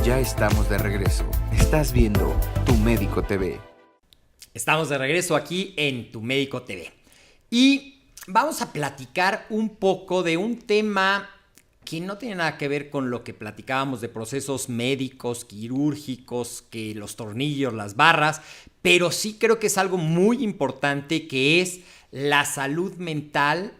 Ya estamos de regreso. Estás viendo Tu Médico TV. Estamos de regreso aquí en Tu Médico TV. Y vamos a platicar un poco de un tema que no tiene nada que ver con lo que platicábamos de procesos médicos, quirúrgicos, que los tornillos, las barras, pero sí creo que es algo muy importante, que es la salud mental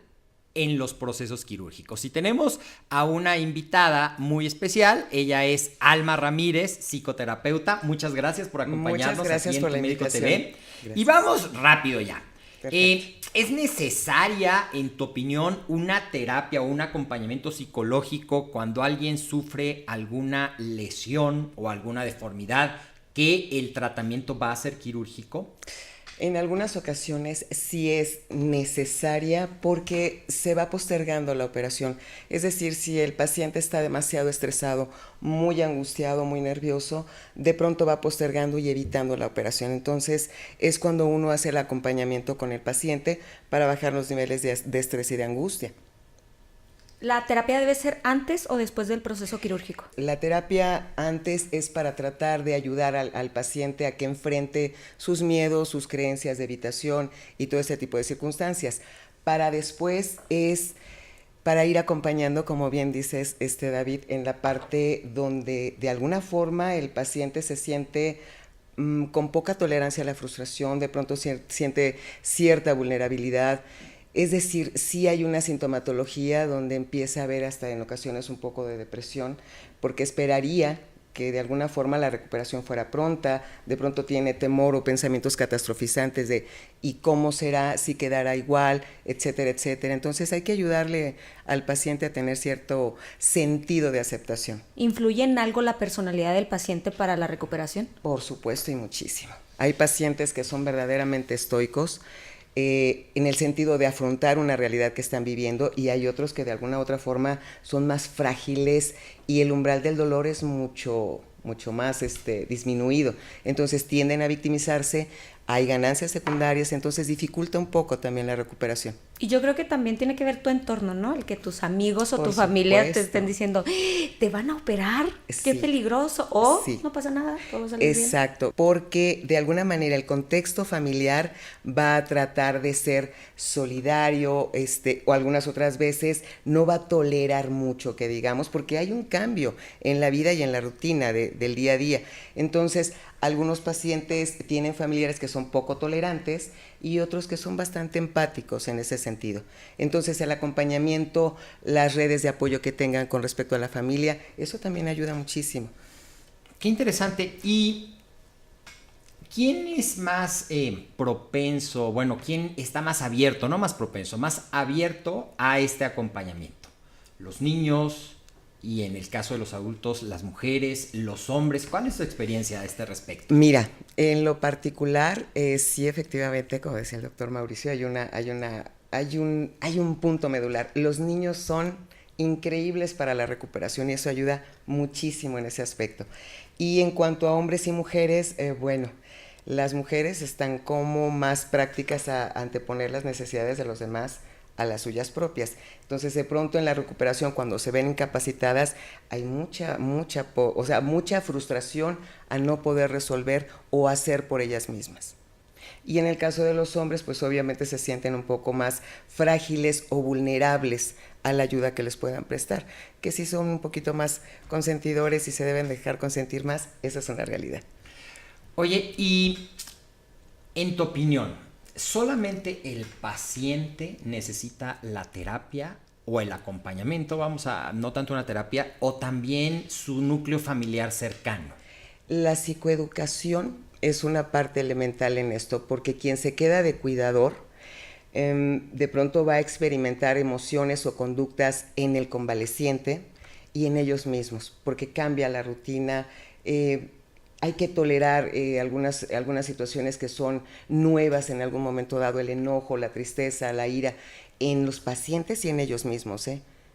en los procesos quirúrgicos. Y tenemos a una invitada muy especial. Ella es Alma Ramírez, psicoterapeuta. Muchas gracias por acompañarnos. Muchas gracias aquí en por Tu la Médico invitación. TV. Gracias. Y vamos rápido ya. Perfecto. ¿Es necesaria, en tu opinión, una terapia o un acompañamiento psicológico cuando alguien sufre alguna lesión o alguna deformidad que el tratamiento va a ser quirúrgico? En algunas ocasiones sí es necesaria porque se va postergando la operación. Es decir, si el paciente está demasiado estresado, muy angustiado, muy nervioso, de pronto va postergando y evitando la operación. Entonces es cuando uno hace el acompañamiento con el paciente para bajar los niveles de estrés y de angustia. ¿La terapia debe ser antes o después del proceso quirúrgico? La terapia antes es para tratar de ayudar al paciente a que enfrente sus miedos, sus creencias de evitación y todo ese tipo de circunstancias. Para después es para ir acompañando, como bien dices, David, en la parte donde de alguna forma el paciente se siente con poca tolerancia a la frustración, de pronto siente cierta vulnerabilidad. Es decir, sí hay una sintomatología donde empieza a haber hasta en ocasiones un poco de depresión, porque esperaría que de alguna forma la recuperación fuera pronta, de pronto tiene temor o pensamientos catastrofizantes de ¿y cómo será si quedará igual?, etcétera, etcétera. Entonces hay que ayudarle al paciente a tener cierto sentido de aceptación. ¿Influye en algo la personalidad del paciente para la recuperación? Por supuesto, y muchísimo. Hay pacientes que son verdaderamente estoicos, en el sentido de afrontar una realidad que están viviendo, y hay otros que de alguna u otra forma son más frágiles y el umbral del dolor es mucho más disminuido. Entonces tienden a victimizarse, hay ganancias secundarias, entonces dificulta un poco también la recuperación. Y yo creo que también tiene que ver tu entorno, ¿no? El que tus amigos o Por tu familia te supuesto. estén diciendo, ¿te van a operar? Sí. ¡Qué peligroso! O Sí. no pasa nada, todo va a salir bien. Exacto, porque de alguna manera el contexto familiar va a tratar de ser solidario, o algunas otras veces no va a tolerar mucho, que digamos, porque hay un cambio en la vida y en la rutina del día a día. Entonces, algunos pacientes tienen familiares que son poco tolerantes y otros que son bastante empáticos en ese sentido. Entonces, el acompañamiento, las redes de apoyo que tengan con respecto a la familia, eso también ayuda muchísimo. Qué interesante. ¿Y quién es más propenso, quién está más abierto, no más propenso, más abierto a este acompañamiento? ¿Los niños? Y en el caso de los adultos, las mujeres, los hombres. ¿Cuál es tu experiencia a este respecto? Mira, en lo particular, sí, efectivamente, como decía el doctor Mauricio, hay un punto medular. Los niños son increíbles para la recuperación y eso ayuda muchísimo en ese aspecto. Y en cuanto a hombres y mujeres, las mujeres están como más prácticas a anteponer las necesidades de los demás a las suyas propias. Entonces, de pronto en la recuperación, cuando se ven incapacitadas, hay mucha frustración a no poder resolver o hacer por ellas mismas. Y en el caso de los hombres, pues obviamente se sienten un poco más frágiles o vulnerables a la ayuda que les puedan prestar, que sí son un poquito más consentidores y se deben dejar consentir más, esa es una realidad. Oye, y en tu opinión, ¿solamente el paciente necesita la terapia o el acompañamiento, no tanto una terapia, o también su núcleo familiar cercano? La psicoeducación es una parte elemental en esto, porque quien se queda de cuidador de pronto va a experimentar emociones o conductas en el convaleciente y en ellos mismos, porque cambia la rutina. Hay que tolerar algunas situaciones que son nuevas en algún momento dado, el enojo, la tristeza, la ira, en los pacientes y en ellos mismos,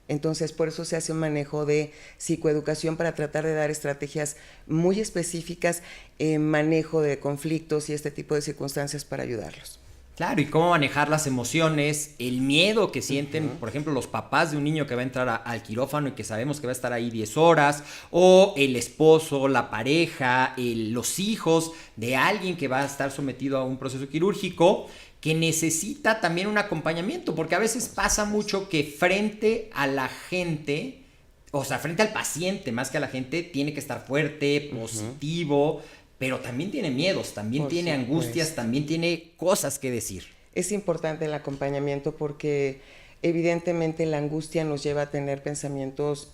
Entonces, por eso se hace un manejo de psicoeducación para tratar de dar estrategias muy específicas en manejo de conflictos y este tipo de circunstancias para ayudarlos. Claro, y cómo manejar las emociones, el miedo que sienten, por ejemplo, los papás de un niño que va a entrar al quirófano y que sabemos que va a estar ahí 10 horas, o el esposo, la pareja, los hijos de alguien que va a estar sometido a un proceso quirúrgico, que necesita también un acompañamiento, porque a veces pasa mucho que frente a la gente, o sea, frente al paciente más que a la gente, tiene que estar fuerte, positivo, pero también tiene miedos, también tiene angustias, también tiene cosas que decir. Es importante el acompañamiento porque evidentemente la angustia nos lleva a tener pensamientos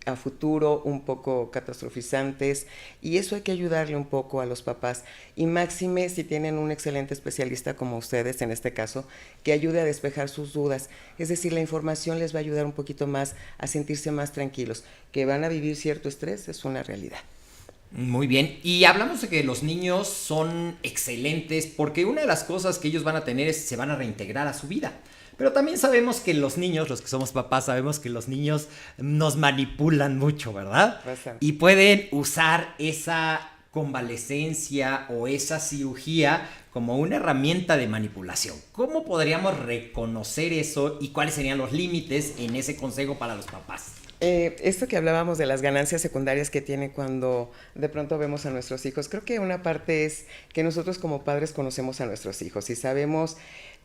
a futuro un poco catastrofizantes, y eso hay que ayudarle un poco a los papás, y máxime si tienen un excelente especialista como ustedes en este caso, que ayude a despejar sus dudas. Es decir, la información les va a ayudar un poquito más a sentirse más tranquilos. Que van a vivir cierto estrés es una realidad. Muy bien, y hablamos de que los niños son excelentes porque una de las cosas que ellos van a tener es se van a reintegrar a su vida. Pero también sabemos que los niños, los que somos papás, sabemos que los niños nos manipulan mucho, ¿verdad? Bastante. Y pueden usar esa convalecencia o esa cirugía como una herramienta de manipulación. ¿Cómo podríamos reconocer eso y cuáles serían los límites en ese consejo para los papás? Esto que hablábamos de las ganancias secundarias que tiene cuando de pronto vemos a nuestros hijos, creo que una parte es que nosotros como padres conocemos a nuestros hijos y sabemos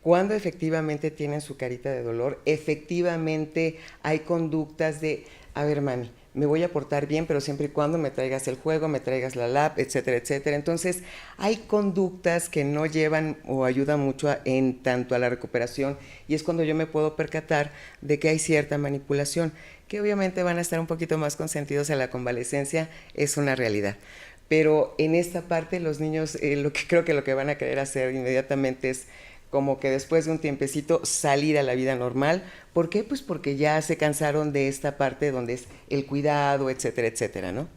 cuándo efectivamente tienen su carita de dolor, efectivamente hay conductas de, a ver mami, me voy a portar bien, pero siempre y cuando me traigas el juego, me traigas la lap, etcétera, etcétera. Entonces, hay conductas que no llevan o ayudan mucho en tanto a la recuperación, y es cuando yo me puedo percatar de que hay cierta manipulación, que obviamente van a estar un poquito más consentidos a la convalecencia, es una realidad. Pero en esta parte los niños, creo que lo que van a querer hacer inmediatamente es como que después de un tiempecito salir a la vida normal. ¿Por qué? Pues porque ya se cansaron de esta parte donde es el cuidado, etcétera, etcétera, ¿no?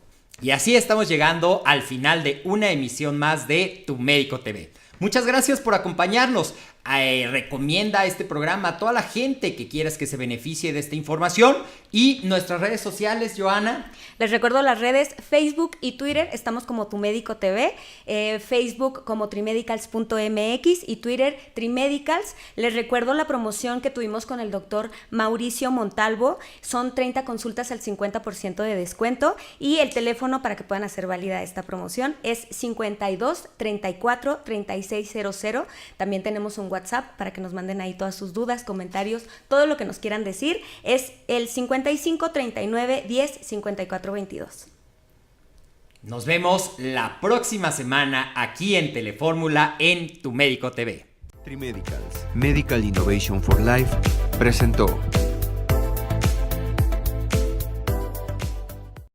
Y así estamos llegando al final de una emisión más de Tu Médico TV. Muchas gracias por acompañarnos. Recomienda este programa a toda la gente que quieras que se beneficie de esta información. Y nuestras redes sociales, Joana. Les recuerdo las redes Facebook y Twitter, estamos como Tu Médico TV, Facebook como trimedicals.mx y Twitter Trimedicals. Les recuerdo la promoción que tuvimos con el doctor Mauricio Montalvo, son 30 consultas al 50% de descuento, y el teléfono para que puedan hacer válida esta promoción es 52 34 3600. También tenemos un WhatsApp para que nos manden ahí todas sus dudas, comentarios, todo lo que nos quieran decir, es el 55 39 10 54 22. Nos vemos la próxima semana aquí en Telefórmula en Tu Médico TV. Trimedicals, Medical Innovation for Life, presentó